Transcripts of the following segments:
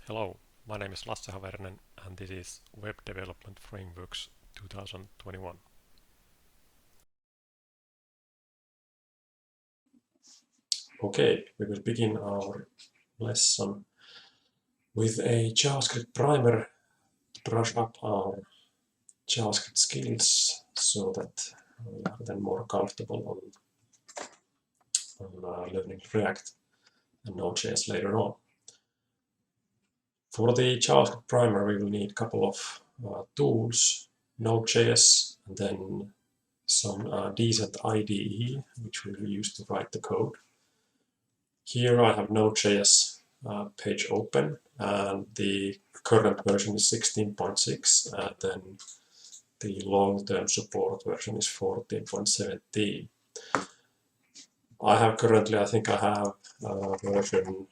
Hello, my name is Lasse Haverinen and this is Web Development Frameworks 2021. Okay, we will begin our lesson with a JavaScript primer to brush up our JavaScript skills so that we are then more comfortable on learning React and Node.js later on. For the JavaScript primer, we will need a couple of tools, Node.js, and then some decent IDE, which we will use to write the code. Here I have Node.js page open, and the current version is 16.6, and then the long-term support version is 14.17. I have currently, I think I have version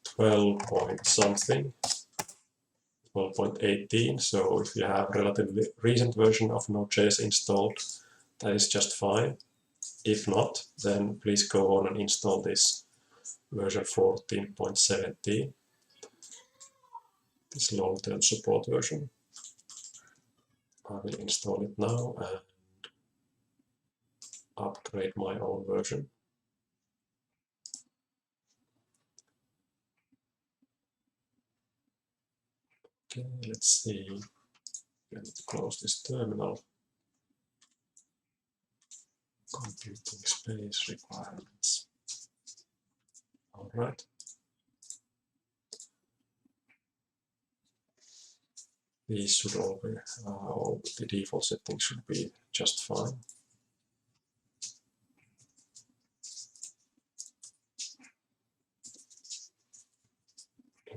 12 point something, 12.18, so if you have relatively recent version of Node.js installed, that is just fine. If not, then please go on and install this version 14.17, this long-term support version. I will install it now and upgrade my own version. Okay, let's see. I need to close this terminal. Computing space requirements. All right. These should all be, all the default settings should be just fine.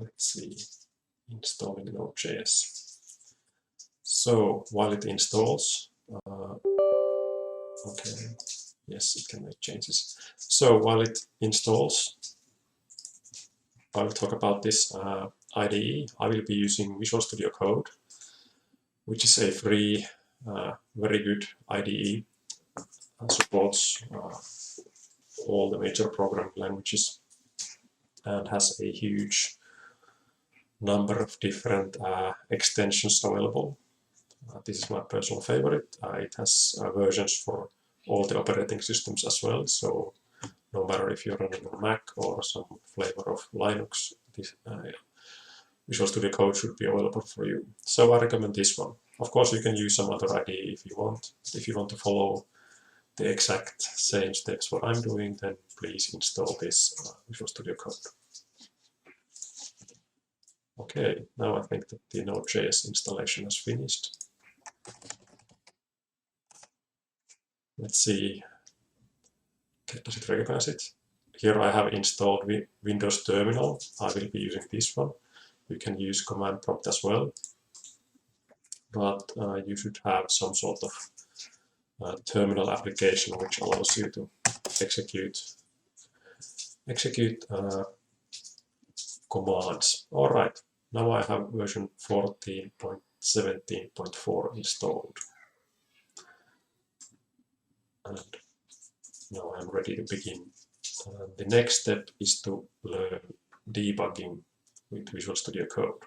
Let's see, installing Node.js. So while it installs, okay, yes, it can make changes. So while it installs, I will talk about this IDE. I will be using Visual Studio Code, which is a free, very good IDE. Supports all the major programming languages and has a huge number of different extensions available. This is my personal favorite. It has versions for all the operating systems as well, so no matter if you're running on Mac or some flavor of Linux, this Visual Studio Code should be available for you. So I recommend this one. Of course, you can use some other IDE if you want. If you want to follow the exact same steps what I'm doing, then please install this Visual Studio Code. Okay, now I think that the Node.js installation has finished. Let's see, does it recognize it? Here I have installed Windows Terminal. I will be using this one. You can use command prompt as well, but you should have some sort of terminal application which allows you to execute commands. All right, now I have version 14.17.4 installed, and now I'm ready to begin. The next step is to learn debugging with Visual Studio Code.